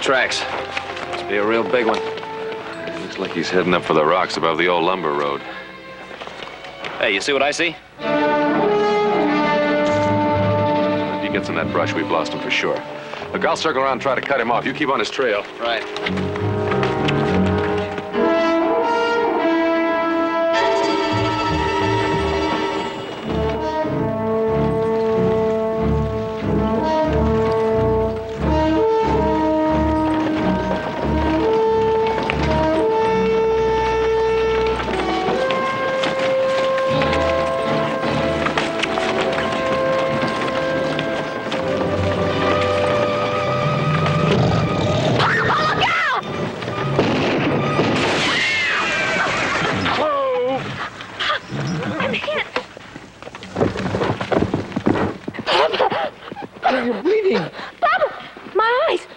tracks. Must be a real big one. Looks like he's heading up for the rocks above the old lumber road. Hey, you see what I see? If he gets in that brush, we've lost him for sure. Look, I'll circle around and try to cut him off. You keep on his trail. Right.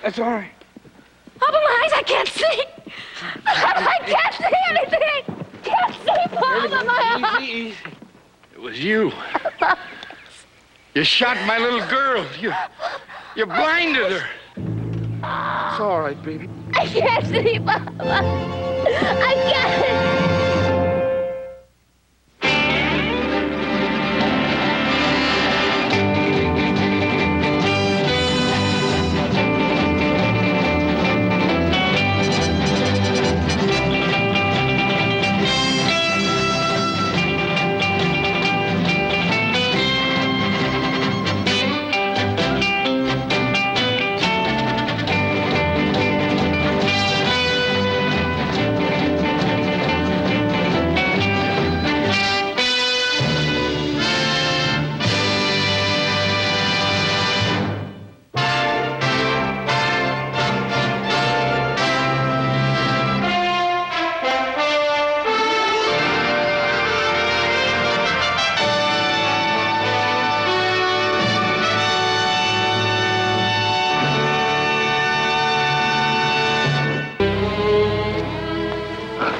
That's all right. Papa, my eyes, I can't see. I can't see anything. Can't see, Papa, my eyes. Easy. It was you. You shot my little girl. You blinded her. It's all right, baby. I can't see, Papa. I can't.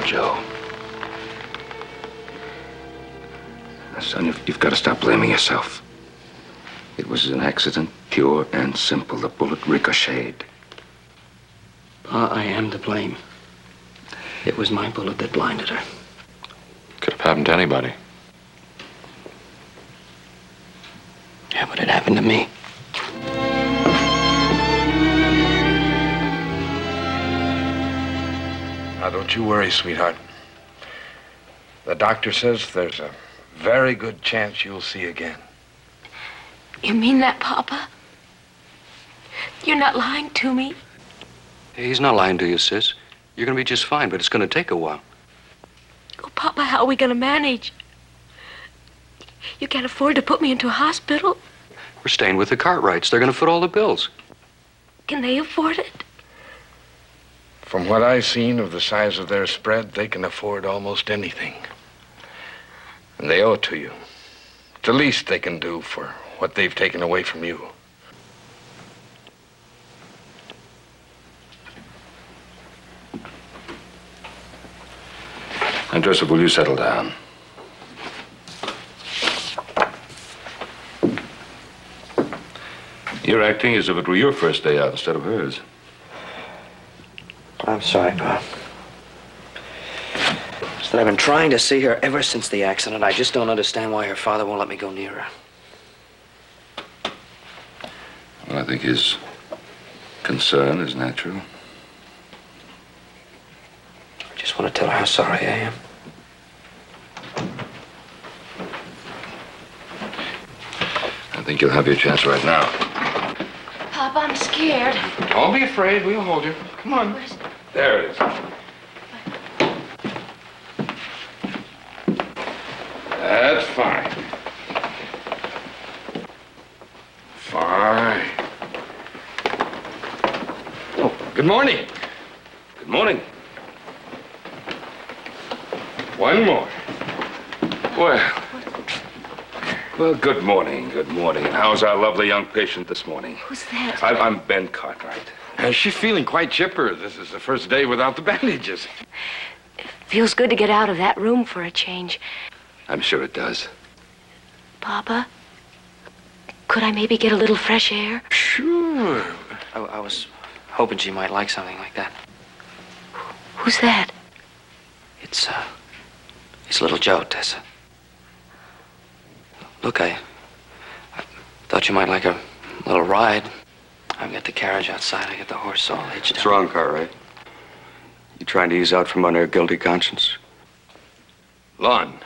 Joe. Now, son, you've got to stop blaming yourself. It was an accident, pure and simple. The bullet ricocheted. Pa, I am to blame. It was my bullet that blinded her. Could have happened to anybody. Yeah, but it happened to me. Now, don't you worry, sweetheart. The doctor says there's a very good chance you'll see again. You mean that, Papa? You're not lying to me? Hey, he's not lying to you, sis. You're gonna be just fine, but it's gonna take a while. Oh, Papa, how are we gonna manage? You can't afford to put me into a hospital. We're staying with the Cartwrights. They're gonna foot all the bills. Can they afford it? From what I've seen of the size of their spread, they can afford almost anything. And they owe it to you. It's the least they can do for what they've taken away from you. And Joseph, will you settle down? You're acting as if it were your first day out instead of hers. I'm sorry, Pa. It's that I've been trying to see her ever since the accident. I just don't understand why her father won't let me go near her. Well, I think his concern is natural. I just want to tell her how sorry I am. I think you'll have your chance right now. Papa, I'm scared. Don't be afraid. We'll hold you. Come on. There it is. That's fine. Fine. Oh, good morning. Good morning. One more. Well, good morning, good morning. And how's our lovely young patient this morning? Who's that? I'm Ben Cartwright. She's feeling quite chipper. This is the first day without the bandages. Feels good to get out of that room for a change. I'm sure it does. Papa, could I maybe get a little fresh air? Sure. I was hoping she might like something like that. Who's that? It's little Joe, Tessa. Look, I thought you might like a little ride. I've got the carriage outside. I got the horse all hitched up. It's wrong, Cartwright. You trying to ease out from under a guilty conscience? Lon,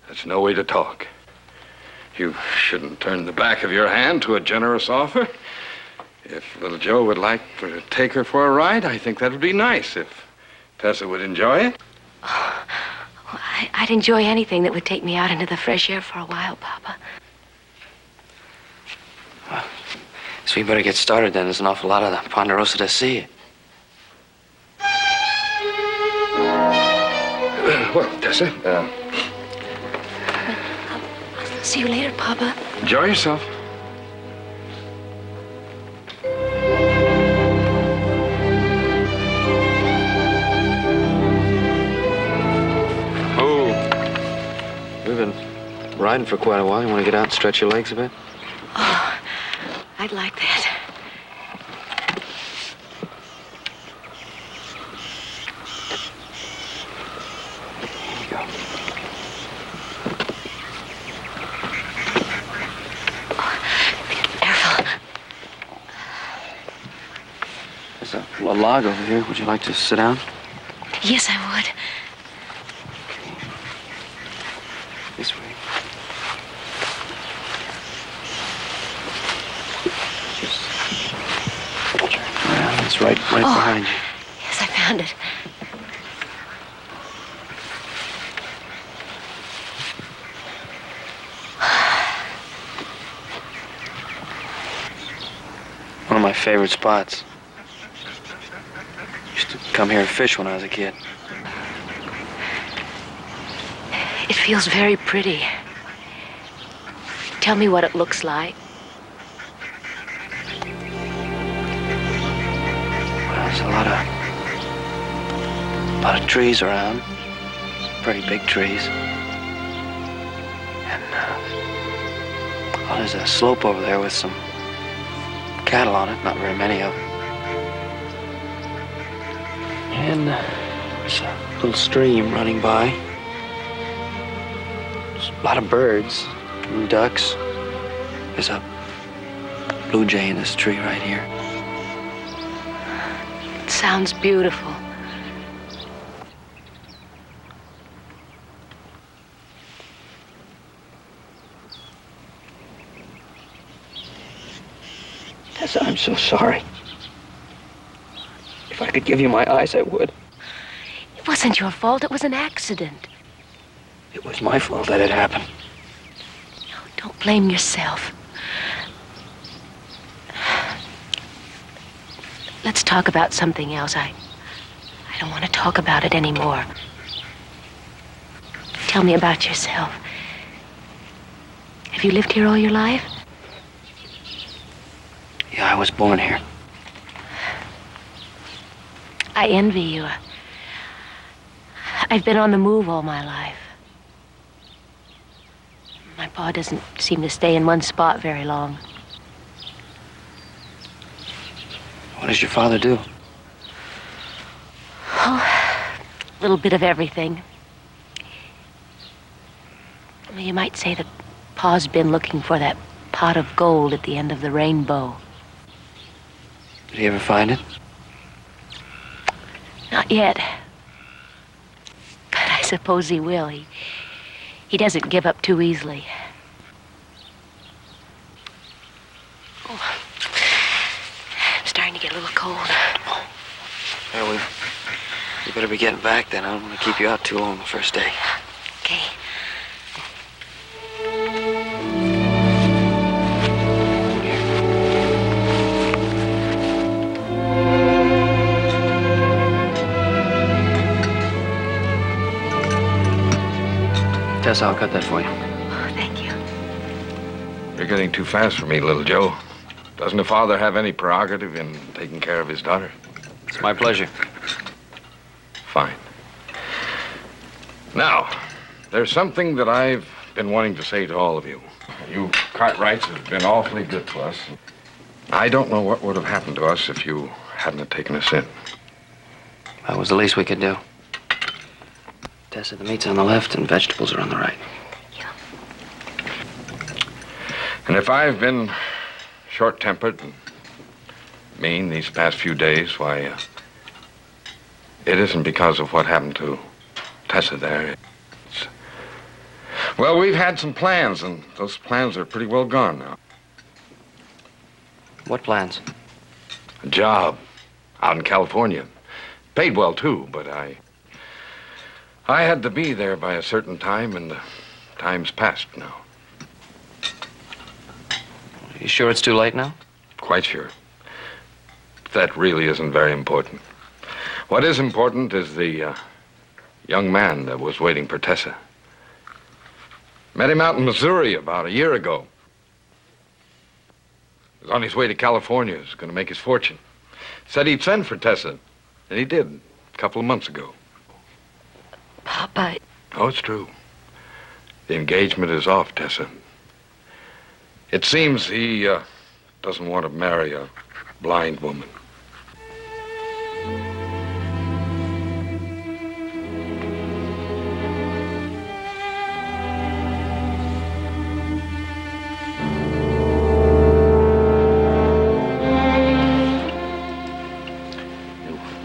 that's no way to talk. You shouldn't turn the back of your hand to a generous offer. If little Joe would like to take her for a ride, I think that would be nice. If Tessa would enjoy it. Oh, I'd enjoy anything that would take me out into the fresh air for a while, Papa. Well, so we better get started then. There's an awful lot of the Ponderosa to see. Well, Tessa, I'll see you later, Papa. enjoy yourself. We've been riding for quite a while. You want to get out and stretch your legs a bit? Oh, I'd like that. Here you go. Careful. There's a log over here. Would you like to sit down? Yes, I would. This way. Just turn around. It's right behind you. Yes, I found it. One of my favorite spots. Used to come here and fish when I was a kid. It feels very pretty. Tell me what it looks like. Well, there's a lot of trees around. Pretty big trees. And, well, there's a slope over there with some cattle on it. Not very many of them. And there's a little stream running by. There's a lot of birds and ducks. There's a blue jay in this tree right here. It sounds beautiful. Tessa, I'm so sorry. If I could give you my eyes, I would. It wasn't your fault. It was an accident. It was my fault that it happened. No, don't blame yourself. Let's talk about something else. I don't want to talk about it anymore. Tell me about yourself. Have you lived here all your life? Yeah, I was born here. I envy you. I've been on the move all my life. My pa doesn't seem to stay in one spot very long. What does your father do? Oh, a little bit of everything. Well, you might say that pa's been looking for that pot of gold at the end of the rainbow. Did he ever find it? Not yet. But I suppose he will. He doesn't give up too easily. Oh, I'm starting to get a little cold. Yeah, we better be getting back then. I don't want to keep you out too long the first day. Okay. Tess, I'll cut that for you. Oh, thank you. You're getting too fast for me, little Joe. Doesn't a father have any prerogative in taking care of his daughter? It's my pleasure. Fine. Now, there's something that I've been wanting to say to all of you. You Cartwrights have been awfully good to us. I don't know what would have happened to us if you hadn't have taken us in. That was the least we could do. Tessa, the meat's on the left and vegetables are on the right. And if I've been short-tempered and mean these past few days, why, it isn't because of what happened to Tessa there. Well, we've had some plans, and those plans are pretty well gone now. What plans? A job out in California. Paid well, too, but I had to be there by a certain time, and the time's passed now. You sure it's too late now? Quite sure. That really isn't very important. What is important is the young man that was waiting for Tessa. Met him out in Missouri about a year ago. He was on his way to California. He was going to make his fortune. Said he'd send for Tessa, and he did a couple of months ago. Papa. Oh, it's true. The engagement is off, Tessa. It seems he doesn't want to marry a blind woman.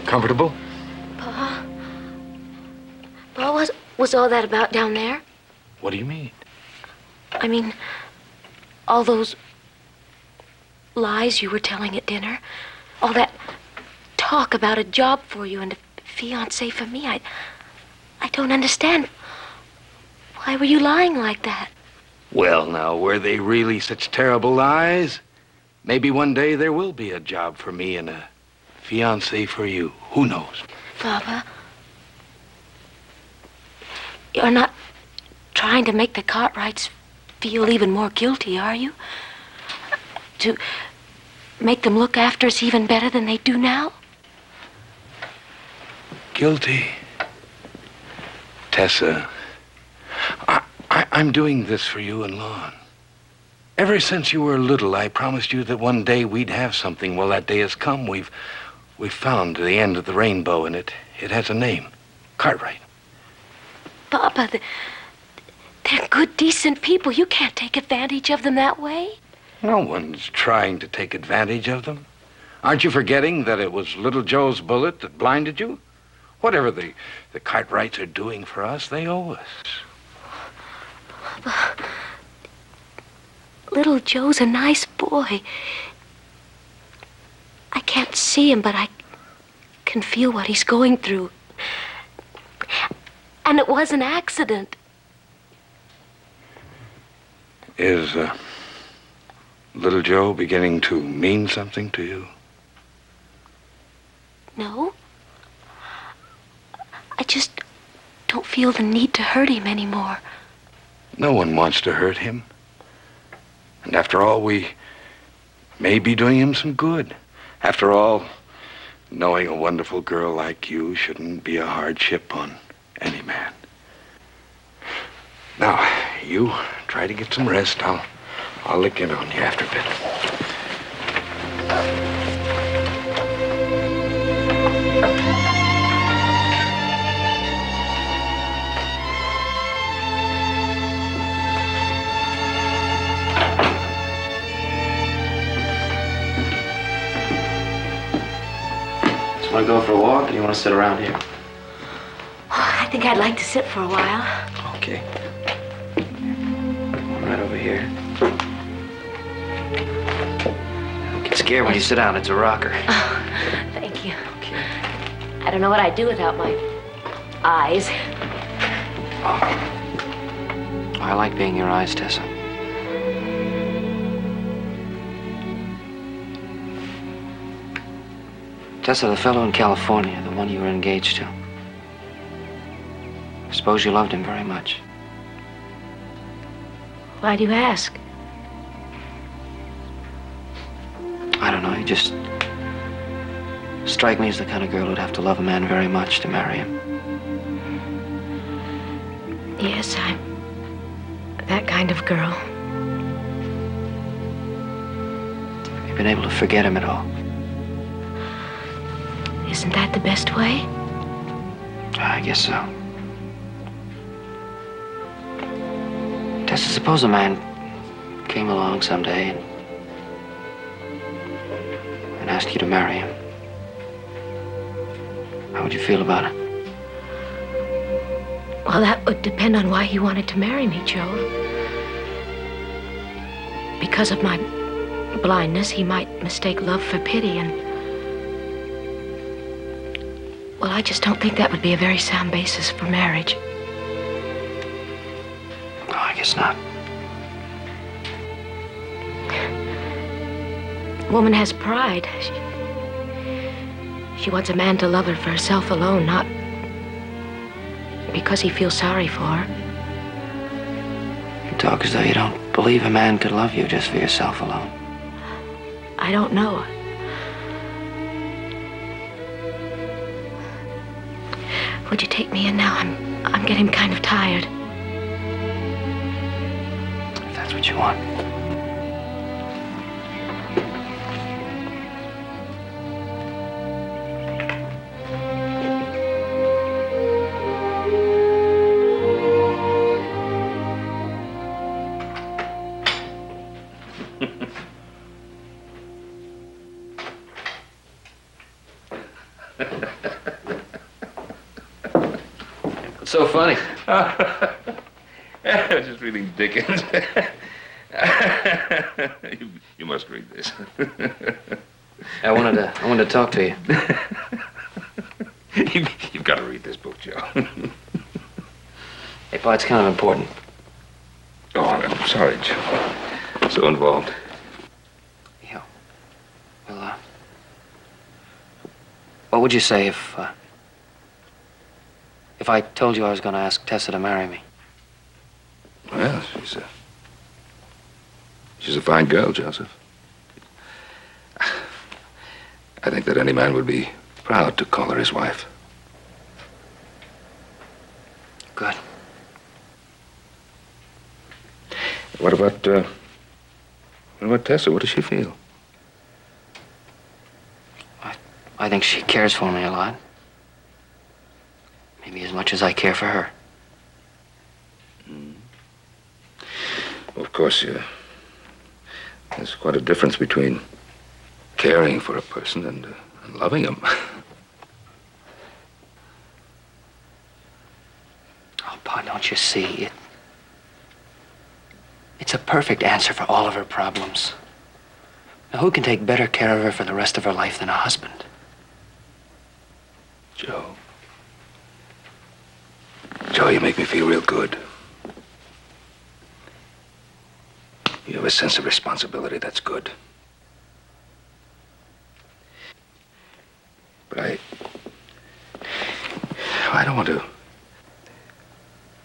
Comfortable? Pa? Pa, was all that about down there? What do you mean? I mean, all those lies you were telling at dinner, all that talk about a job for you and a fiancé for me, I don't understand. Why were you lying like that? Well, now, were they really such terrible lies? Maybe one day there will be a job for me and a fiancé for you. Who knows? Papa, you're not trying to make the Cartwrights feel even more guilty, are you? To make them look after us even better than they do now? Guilty? Tessa, I'm doing this for you and Lon. Ever since you were little, I promised you that one day we'd have something. Well, that day has come. We've found the end of the rainbow, and it has a name. Cartwright. Papa, they're good, decent people. You can't take advantage of them that way. No one's trying to take advantage of them. Aren't you forgetting that it was little Joe's bullet that blinded you? Whatever the Cartwrights are doing for us, they owe us. Papa, little Joe's a nice boy. I can't see him, but I can feel what he's going through. And it was an accident. Is little Joe beginning to mean something to you? No. I just don't feel the need to hurt him anymore. No one wants to hurt him. And after all, we may be doing him some good. After all, knowing a wonderful girl like you shouldn't be a hardship on any man. Now, you try to get some rest. I'll look in on you after a bit. Want to go for a walk, or you want to sit around here? I think I'd like to sit for a while. Okay. Come on, right over here. Don't get scared when you sit down. It's a rocker. Oh, thank you. Okay. I don't know what I'd do without my eyes. Oh, I like being your eyes, Tessa. Tessa, the fellow in California, the one you were engaged to. I suppose you loved him very much. Why do you ask? I don't know, you just strike me as the kind of girl who'd have to love a man very much to marry him. Yes, I'm that kind of girl. You've been able to forget him at all. Isn't that the best way? I guess so. Tessa, suppose a man came along someday and asked you to marry him. How would you feel about it? Well, that would depend on why he wanted to marry me, Joe. Because of my blindness, he might mistake love for pity, and... Well, I just don't think that would be a very sound basis for marriage. No, I guess not. A woman has pride. She wants a man to love her for herself alone, not because he feels sorry for her. You talk as though you don't believe a man could love you just for yourself alone. I don't know. Would you take me in now? I'm getting kind of tired. If that's what you want. What's so funny? I was just reading Dickens. You must read this. I wanted to talk to you. You've got to read this book, Joe. Hey, Pa, it's kind of important. Oh, I'm sorry, Joe. So involved. Yeah. Well, what would you say if I told you I was going to ask Tessa to marry me? Well, she's a fine girl, Joseph. I think that any man would be proud to call her his wife. Good. What about Tessa? What does she feel? I think she cares for me a lot. Maybe as much as I care for her. Well, of course, there's quite a difference between caring for a person and loving him. Oh, Pa, don't you see it? It's a perfect answer for all of her problems. Now, who can take better care of her for the rest of her life than a husband? Joe, you make me feel real good. You have a sense of responsibility that's good. But I don't want to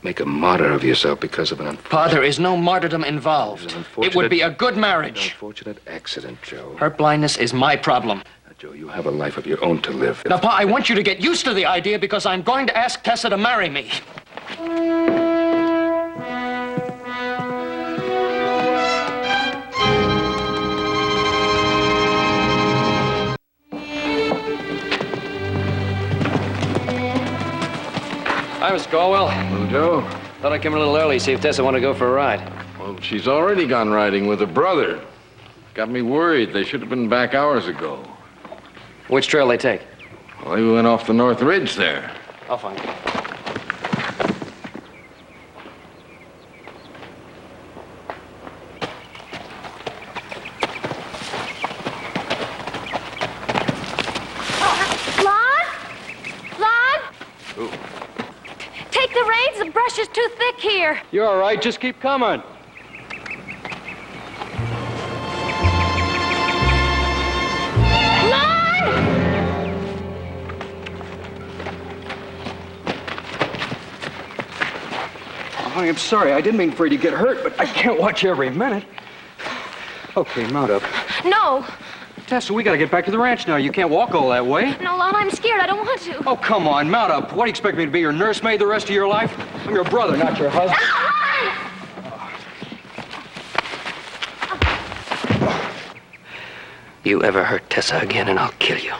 make a martyr of yourself because of an unfortunate... Pa, there is no martyrdom involved. It would be a good marriage. An unfortunate accident, Joe. Her blindness is my problem. Now, Joe, you have a life of your own to live. Now, Pa, I want you to get used to the idea because I'm going to ask Tessa to marry me. Hi, Mr. Caldwell. Hello, Joe. Thought I'd come a little early, see if Tessa wanted to go for a ride. Well, she's already gone riding with her brother. Got me worried. They should have been back hours ago. Which trail they take? Well, they went off the North Ridge there. I'll find you. Take the reins. The brush is too thick here. You're all right. Just keep coming. Oh, honey, I'm sorry. I didn't mean for you to get hurt, but I can't watch every minute. Okay, mount up. No. Tessa, we gotta get back to the ranch now. You can't walk all that way. No, Lon, I'm scared. I don't want to. Oh, come on, mount up. What, do you expect me to be your nursemaid the rest of your life? I'm your brother, not your husband. You ever hurt Tessa again, and I'll kill you.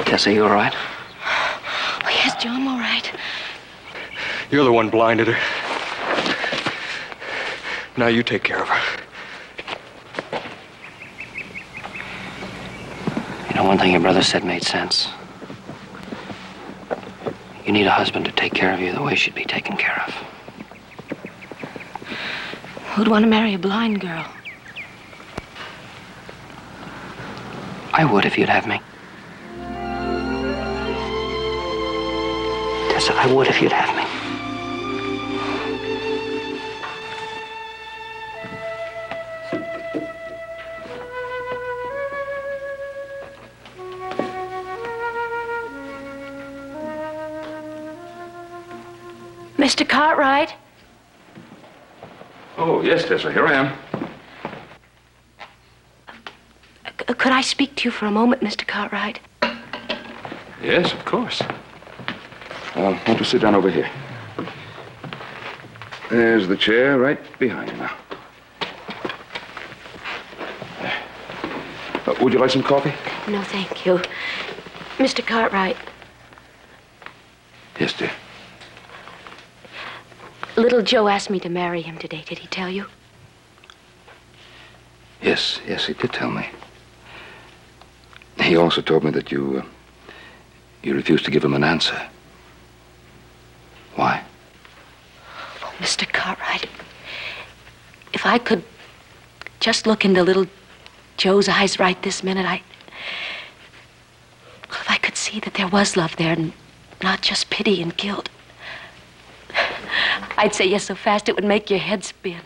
Tessa, you all right? Oh, yes, Joe, I'm all right. You're the one blinded her. Now you take care of her. You know, one thing your brother said made sense. You need a husband to take care of you the way she'd be taken care of. Who'd want to marry a blind girl? I would if you'd have me. Tessa, I would if you'd have me. Mr. Cartwright? Oh, yes, Tessa, here I am. Could I speak to you for a moment, Mr. Cartwright? Yes, of course. Won't you sit down over here? There's the chair right behind you now. Would you like some coffee? No, thank you. Mr. Cartwright, Yes, dear. little Joe asked me to marry him today. Did he tell you? Yes, he did tell me. He also told me that you refused to give him an answer. Why? Oh, Mr. Cartwright, if I could just look into little Joe's eyes right this minute, if I could see that there was love there and not just pity and guilt, I'd say yes so fast it would make your head spin.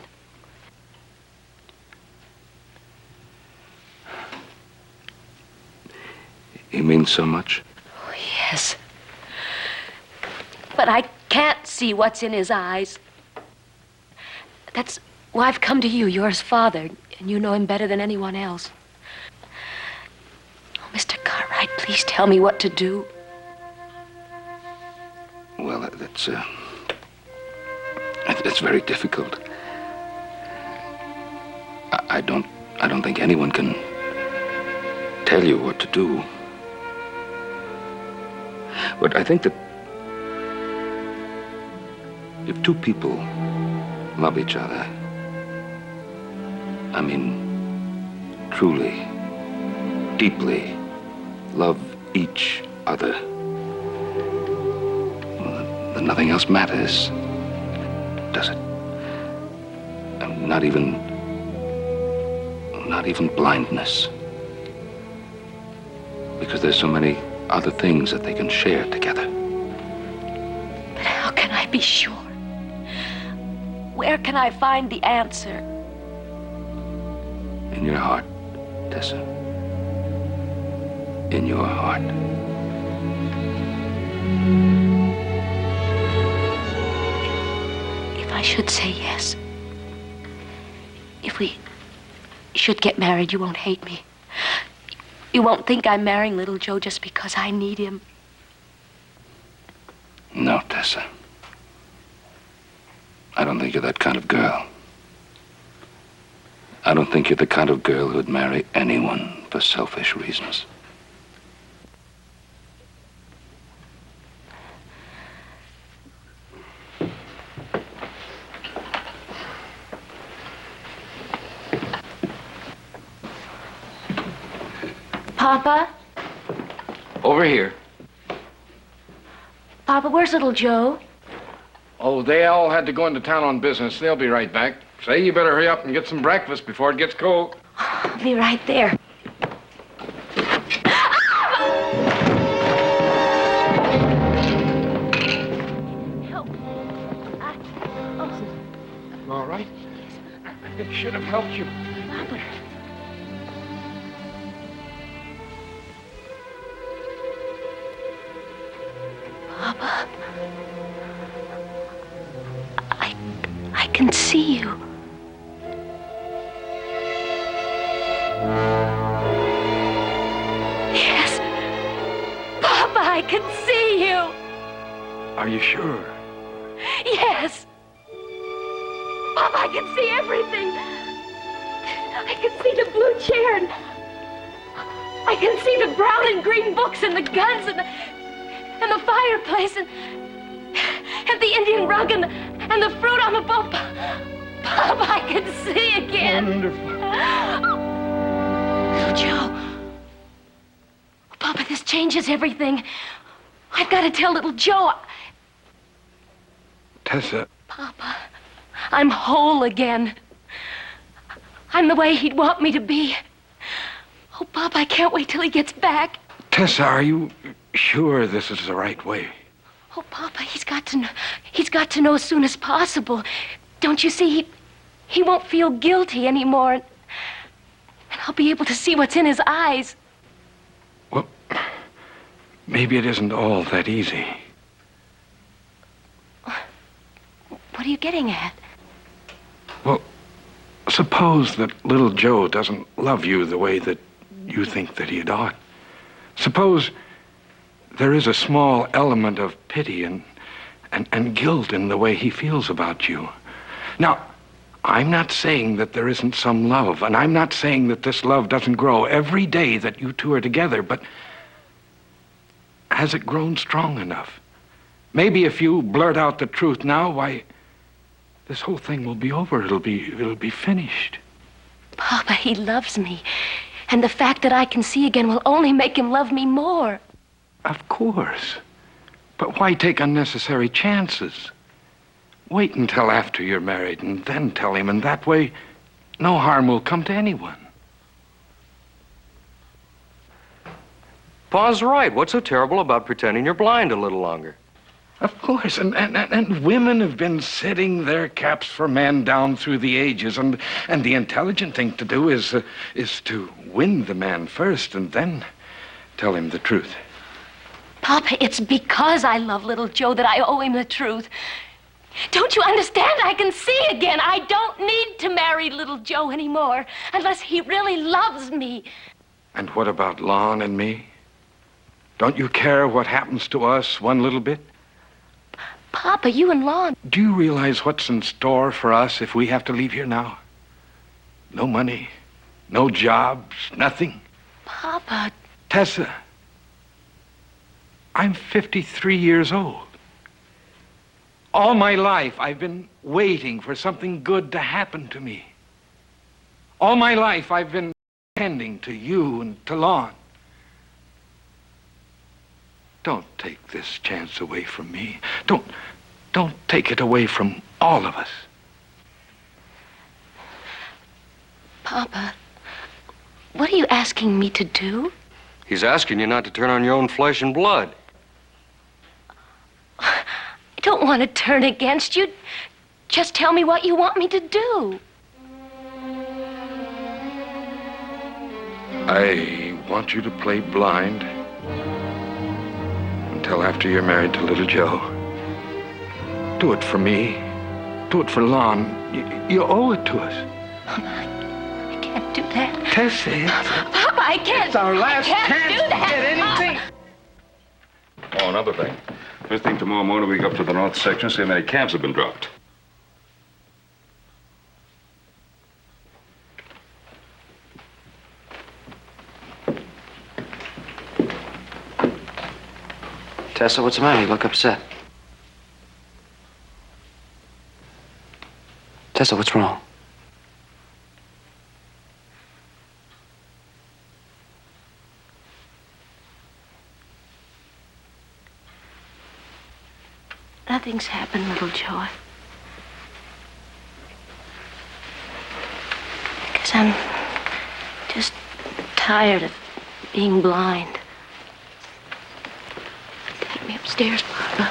He means so much? Oh, yes. But I can't see what's in his eyes. That's why I've come to you. You're his father, and you know him better than anyone else. Oh, Mr. Cartwright, please tell me what to do. Well, it's very difficult. I don't think anyone can tell you what to do. But I think that if two people love each other, I mean, truly, deeply love each other, well, then nothing else matters, does it? Not even blindness. Because there's so many other things that they can share together. But how can I be sure? Where can I find the answer? In your heart, Tessa. In your heart. If I should say yes, if we should get married, you won't hate me. You won't think I'm marrying little Joe just because I need him. No, Tessa. I don't think you're that kind of girl. I don't think you're the kind of girl who'd marry anyone for selfish reasons. Papa? Over here. Papa, where's little Joe? Oh, they all had to go into town on business. They'll be right back. Say, you better hurry up and get some breakfast before it gets cold. I'll be right there. Help. All right? It should have helped you. Papa. Papa. I can see you. Yes. Papa, I can see you. Are you sure? Yes. Papa, I can see everything. I can see the blue chair, and I can see the brown and green books, and the guns, and the fireplace, and the Indian rug, and the fruit on the boat. Pop, I can see again. Wonderful. Little Joe. Papa, this changes everything. I've got to tell little Joe. Tessa. Papa, I'm whole again. I'm the way he'd want me to be. Oh, Papa, I can't wait till he gets back. Tessa, are you sure this is the right way? Oh, Papa, he's got to know as soon as possible. Don't you see, he won't feel guilty anymore. And I'll be able to see what's in his eyes. Well, maybe it isn't all that easy. What are you getting at? Well, suppose that little Joe doesn't love you the way that you think that he ought. Suppose there is a small element of pity and guilt in the way he feels about you. Now, I'm not saying that there isn't some love, and I'm not saying that this love doesn't grow every day that you two are together, but has it grown strong enough? Maybe if you blurt out the truth now, why, this whole thing will be over. It'll be finished. Papa, he loves me. And the fact that I can see again will only make him love me more. Of course. But why take unnecessary chances? Wait until after you're married and then tell him, and that way, no harm will come to anyone. Pa's right. What's so terrible about pretending you're blind a little longer? Of course, and women have been setting their caps for men down through the ages, and the intelligent thing to do is to win the man first and then tell him the truth. Papa, it's because I love little Joe that I owe him the truth. Don't you understand? I can see again. I don't need to marry little Joe anymore unless he really loves me. And what about Lon and me? Don't you care what happens to us one little bit? Papa, you and Lon. Do you realize what's in store for us if we have to leave here now? No money, no jobs, nothing. Papa. Tessa, I'm 53 years old. All my life, I've been waiting for something good to happen to me. All my life, I've been tending to you and to Lon. Don't take this chance away from me. Don't take it away from all of us. Papa, what are you asking me to do? He's asking you not to turn on your own flesh and blood. I don't want to turn against you. Just tell me what you want me to do. I want you to play blind until after you're married to little Joe. Do it for me. Do it for Lon. You owe it to us. I can't do that. Tessie. Papa, I can't. It's our last I can't chance do that. to get anything. Oh, another thing. First thing tomorrow morning, we go up to the north section, see how many camps have been dropped. Tessa, what's the matter? You look upset. Tessa, what's wrong? Nothing's happened, little Joe. I guess I'm just tired of being blind. Take me upstairs, Papa.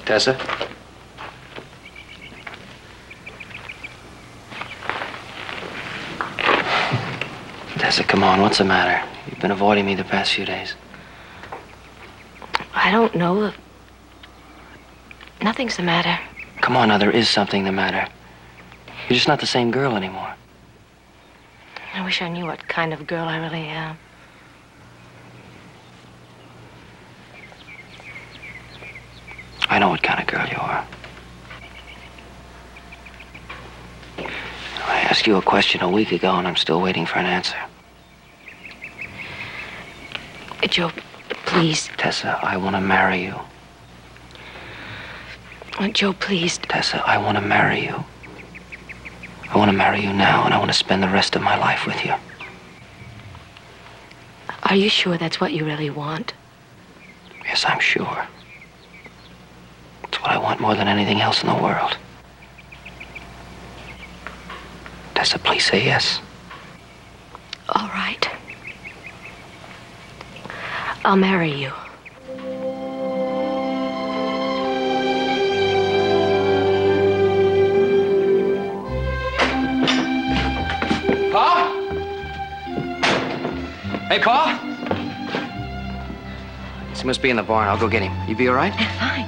Tessa? Tessa, come on, what's the matter? You've been avoiding me the past few days. I don't know. Nothing's the matter. Come on now, there is something the matter. You're just not the same girl anymore. I wish I knew what kind of girl I really am. I know what kind of girl you are. I asked you a question a week ago, and I'm still waiting for an answer. Joe, please. Tessa, I want to marry you. Joe, please. Tessa, I want to marry you. I want to marry you now, and I want to spend the rest of my life with you. Are you sure that's what you really want? Yes, I'm sure. It's what I want more than anything else in the world. Tessa, please say yes. All right. I'll marry you. Pa? Hey, Pa? He must be in the barn. I'll go get him. You be all right? Fine.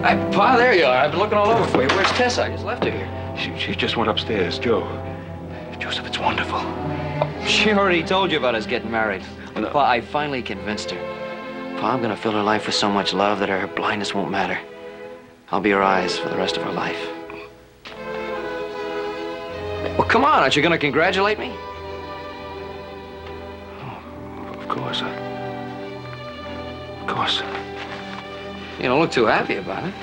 Hey, Pa, there you are. I've been looking all over for you. Where's Tessa? I just left her here. She just went upstairs, Joe. Joseph, it's wonderful. She already told you about us getting married. No. Pa, I finally convinced her. Pa, I'm gonna fill her life with so much love that her blindness won't matter. I'll be her eyes for the rest of her life. Well, come on. Aren't you going to congratulate me? Oh, of course. Of course. You don't look too happy about it.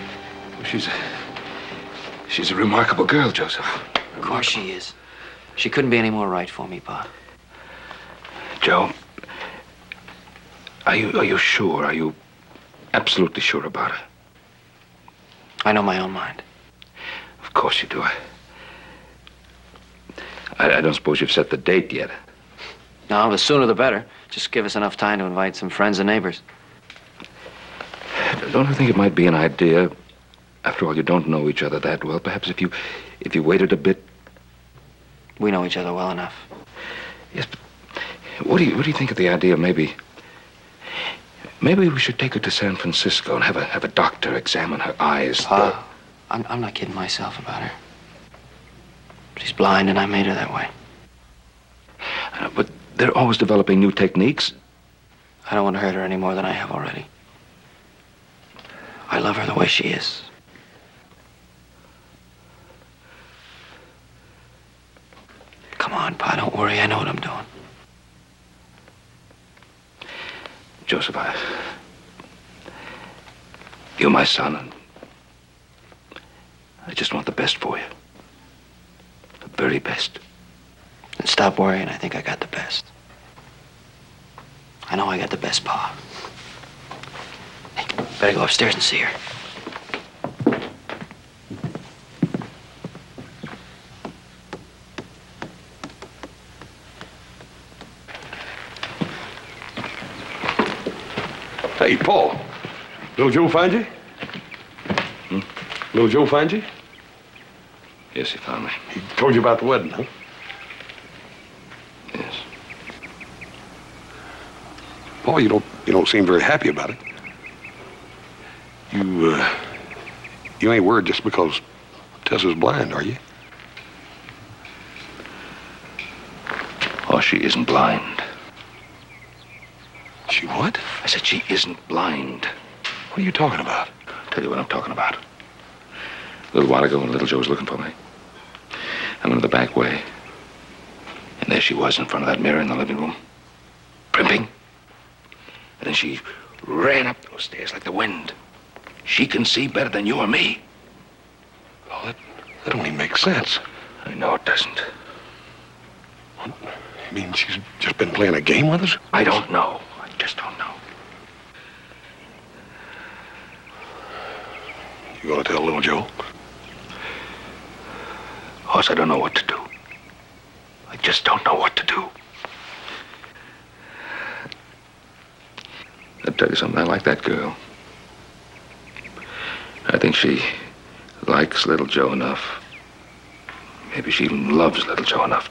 She's a remarkable girl, Joseph. Of course she is. She couldn't be any more right for me, Pa. Joe, are you sure? Are you absolutely sure about her? I know my own mind. Of course you do. I don't suppose you've set the date yet. No, the sooner the better. Just give us enough time to invite some friends and neighbors. Don't you think it might be an idea? After all, you don't know each other that well. Perhaps if you waited a bit. We know each other well enough. Yes, but what do you think of the idea of maybe we should take her to San Francisco and have a doctor examine her eyes? Pa, I'm not kidding myself about her. She's blind, and I made her that way. But they're always developing new techniques. I don't want to hurt her any more than I have already. I love her the way she is. Come on, Pa, don't worry. I know what I'm doing. Joseph, you're my son, and I just want the best for you. The very best. And stop worrying. I think I got the best. I know I got the best, Pa. Hey, better go upstairs and see her. Hey, Paul. Little Joe find you? Little Joe find you? Yes, he found me. He told you about the wedding, huh? Yes. Paul, you don't seem very happy about it. You ain't worried just because Tessa's blind, are you? Oh, she isn't blind. She what? I said she isn't blind. What are you talking about? I'll tell you what I'm talking about. A little while ago, when little Joe was looking for me, I went to the back way. And there she was in front of that mirror in the living room, primping. And then she ran up those stairs like the wind. She can see better than you or me. Oh, that don't even make sense. I know it doesn't. What? You mean she's just been playing a game with us? I don't know. I just don't know. You gonna tell little Joe? Hoss, I don't know what to do. I just don't know what to do. I'll tell you something, I like that girl. I think she likes little Joe enough. Maybe she even loves little Joe enough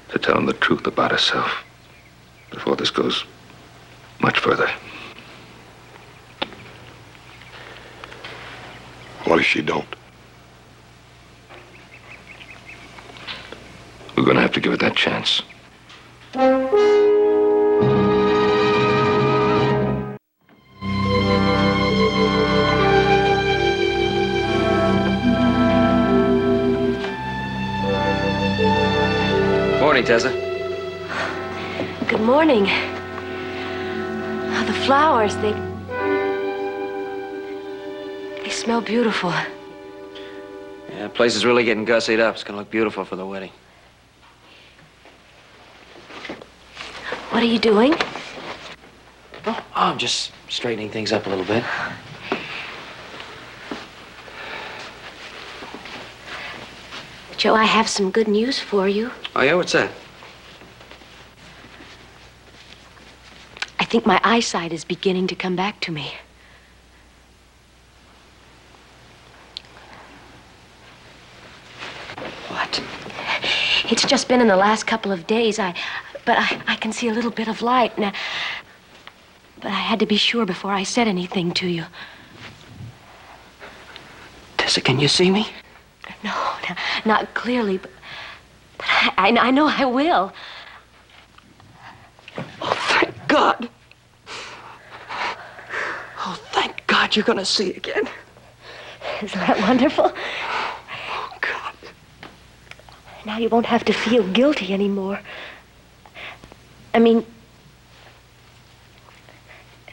to tell him the truth about herself before this goes much further. What if she don't? We're gonna have to give it that chance. Morning, Tessa. Good morning. Oh, the flowers, they smell beautiful. Yeah, the place is really getting gussied up. It's gonna look beautiful for the wedding. What are you doing? Oh, I'm just straightening things up a little bit. Joe, I have some good news for you. Oh, yeah? What's that? I think my eyesight is beginning to come back to me. What? It's just been in the last couple of days. But I can see a little bit of light now. But I had to be sure before I said anything to you. Tessa, can you see me? No, not clearly, but I know I will. Oh, thank God. Oh, thank God you're gonna see again. Isn't that wonderful? Oh, God. Now you won't have to feel guilty anymore. I mean,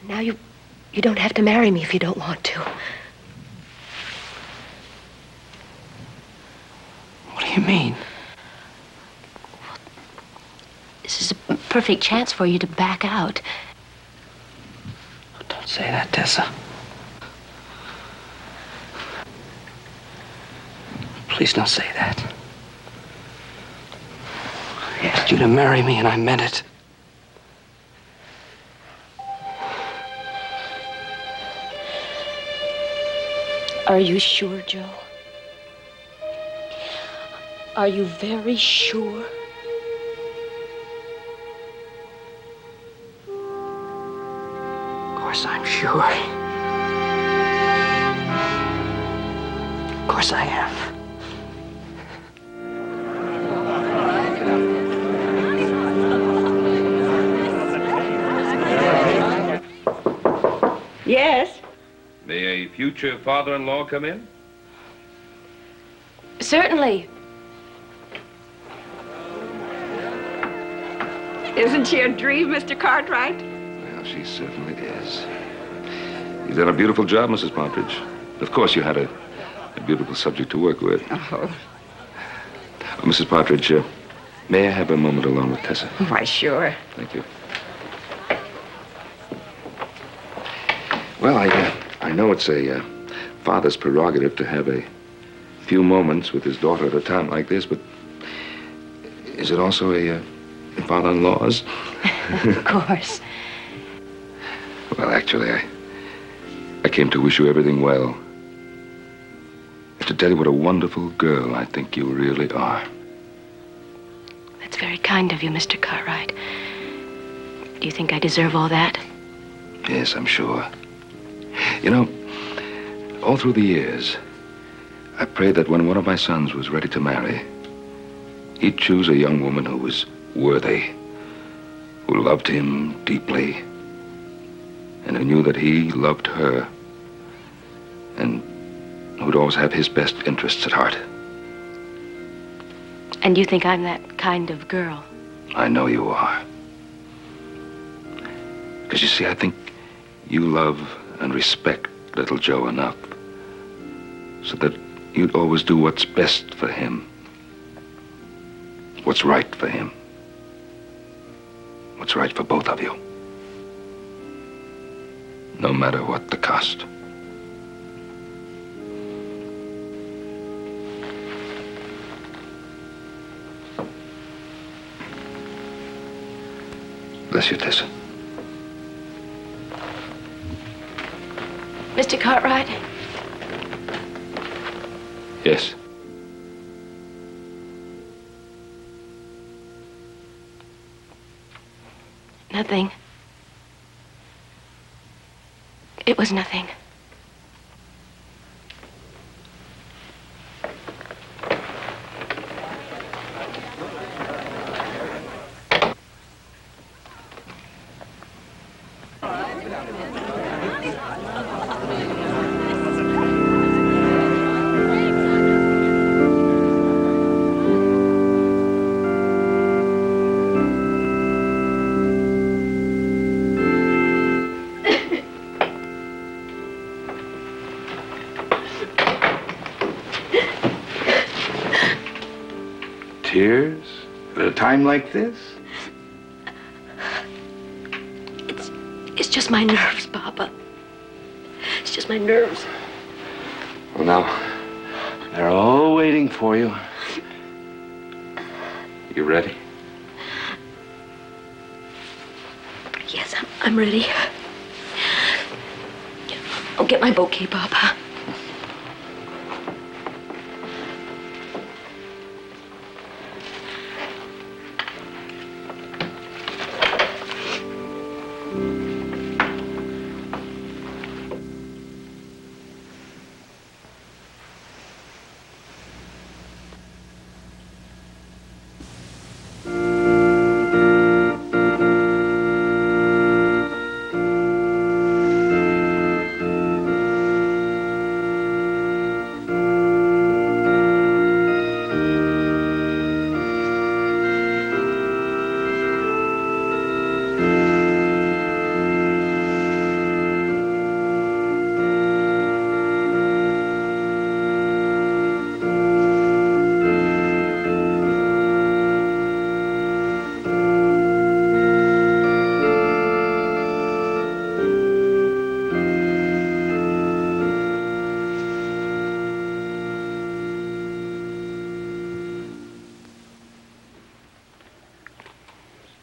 now you don't have to marry me if you don't want to. What do you mean? This is a perfect chance for you to back out. Oh, don't say that, Tessa. Please don't say that. I asked you to marry me, and I meant it. Are you sure, Joe? Are you very sure? Of course I'm sure. Of course I am. Yes? May a future father-in-law come in? Certainly. Isn't she a dream, Mr. Cartwright? Well, she certainly is. You've done a beautiful job, Mrs. Partridge. Of course, you had a beautiful subject to work with. Oh. Mrs. Partridge, may I have a moment alone with Tessa? Why, sure. Thank you. Well, I know it's a father's prerogative to have a few moments with his daughter at a time like this, but is it also a father-in-law's? Of course. Well, actually, I came to wish you everything well. And to tell you what a wonderful girl I think you really are. That's very kind of you, Mr. Cartwright. Do you think I deserve all that? Yes, I'm sure. You know, all through the years, I prayed that when one of my sons was ready to marry, he'd choose a young woman who was worthy, who loved him deeply, and who knew that he loved her, and who'd always have his best interests at heart. And you think I'm that kind of girl? I know you are. Because you see, I think you love and respect little Joe enough so that you'd always do what's best for him, what's right for him, what's right for both of you, no matter what the cost. Bless you, Tessa. Mr. Cartwright? Yes. Nothing. It was nothing. Tears? At a time like this? It's just my nerves, Papa. It's just my nerves. Well, now, they're all waiting for you. You ready? Yes, I'm ready. I'll get my bouquet, Papa.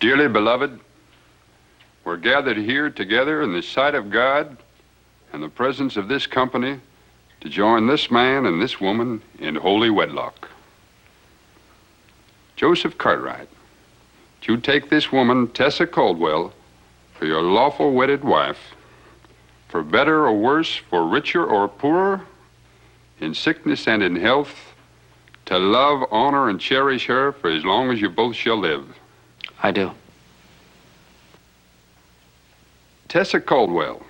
Dearly beloved, we're gathered here together in the sight of God and the presence of this company to join this man and this woman in holy wedlock. Joseph Cartwright, do you take this woman, Tessa Caldwell, for your lawful wedded wife, for better or worse, for richer or poorer, in sickness and in health, to love, honor, and cherish her for as long as you both shall live? I do. Tessa Caldwell,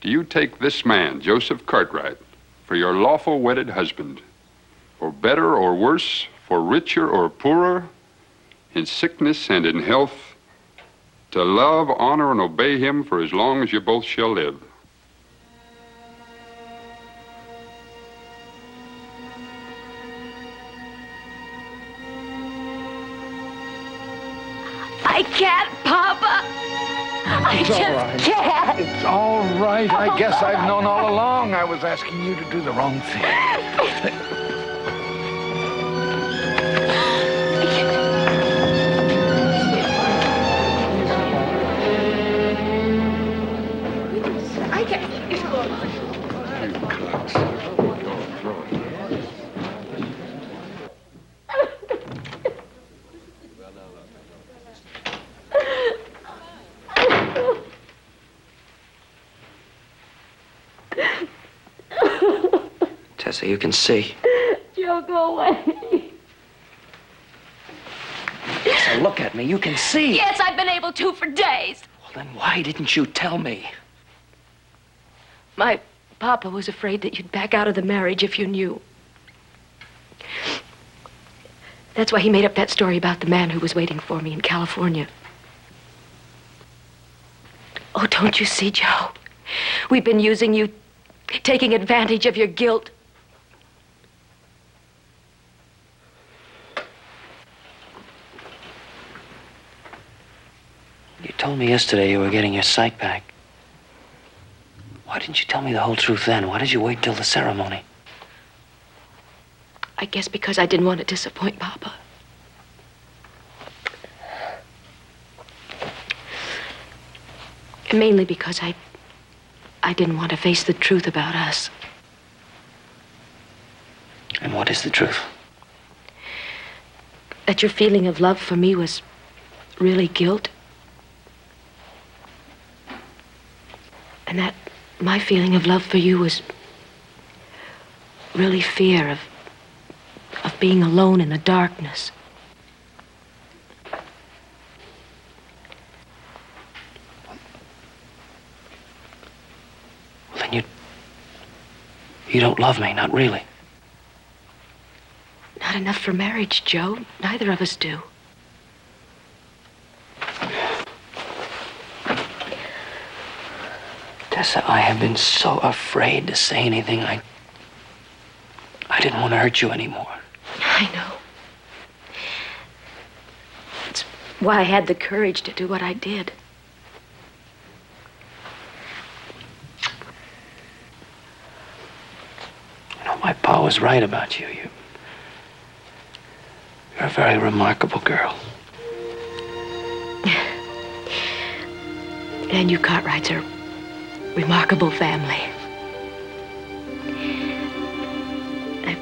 do you take this man, Joseph Cartwright, for your lawful wedded husband, for better or worse, for richer or poorer, in sickness and in health, to love, honor, and obey him for as long as you both shall live? I can't, Papa. I It's just all right. can't. It's all right. I guess I've known all along I was asking you to do the wrong thing. I can't. Tessa, you can see. Joe, go away. Tessa, look at me. You can see. Yes, I've been able to for days. Well, then why didn't you tell me? My Papa was afraid that you'd back out of the marriage if you knew. That's why he made up that story about the man who was waiting for me in California. Oh, don't you see, Joe? We've been using you, taking advantage of your guilt. You told me yesterday you were getting your sight back. Why didn't you tell me the whole truth then? Why did you wait till the ceremony? I guess because I didn't want to disappoint Papa. Mainly because I didn't want to face the truth about us. And what is the truth? That your feeling of love for me was really guilt. And that my feeling of love for you was really fear of being alone in the darkness. Well, then you don't love me, not really. Not enough for marriage, Joe. Neither of us do. Tessa, I have been so afraid to say anything. I didn't want to hurt you anymore. I know. It's why I had the courage to do what I did. You know, my pa was right about you. You're a very remarkable girl. And you Cartwrights are a remarkable family. I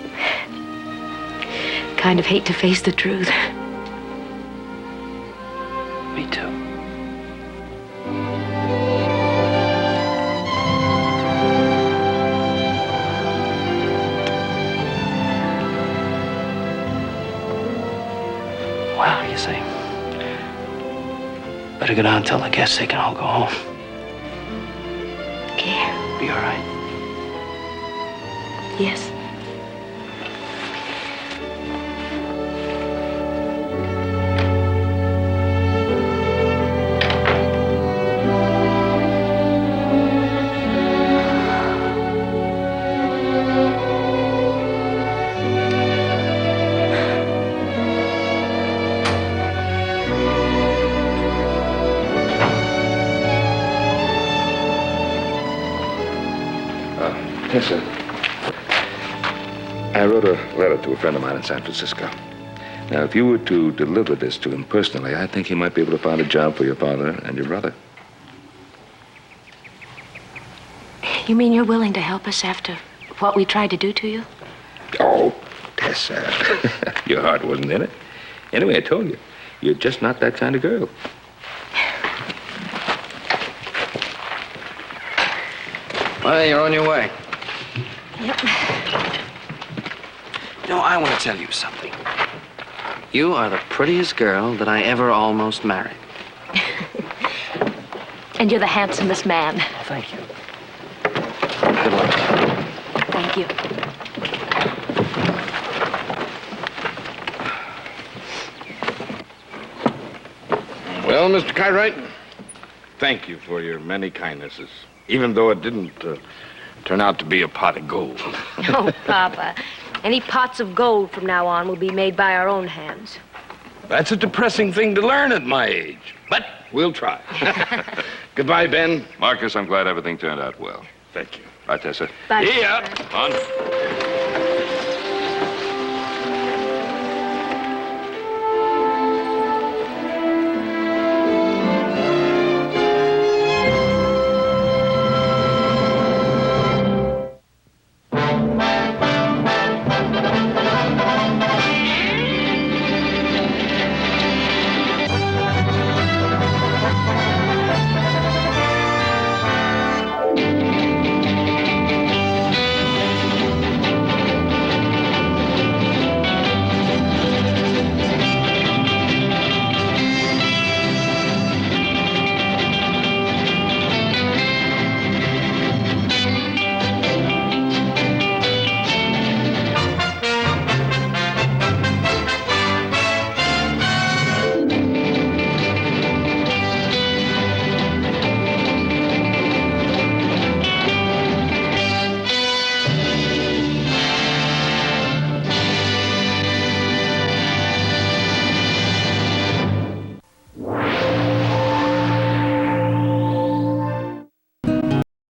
kind of hate to face the truth. Me too. Well, you see, better go down and tell the guests they can all go home. Okay. Be all right? Yes. Tessa, I wrote a letter to a friend of mine in San Francisco. Now, if you were to deliver this to him personally, I think he might be able to find a job for your father and your brother. You mean you're willing to help us after what we tried to do to you? Oh, Tessa, your heart wasn't in it. Anyway, I told you, you're just not that kind of girl. Well, you're on your way. Yep. You know, I want to tell you something. You are the prettiest girl that I ever almost married. And you're the handsomest man. Oh, thank you. Good luck. Thank you. Well, Mr. Cartwright, thank you for your many kindnesses, even though it didn't turn out to be a pot of gold. Oh, Papa. Any pots of gold from now on will be made by our own hands. That's a depressing thing to learn at my age, but we'll try. Goodbye, Ben. Marcus, I'm glad everything turned out well. Thank you. Bye, Tessa. Bye. Yeah. On.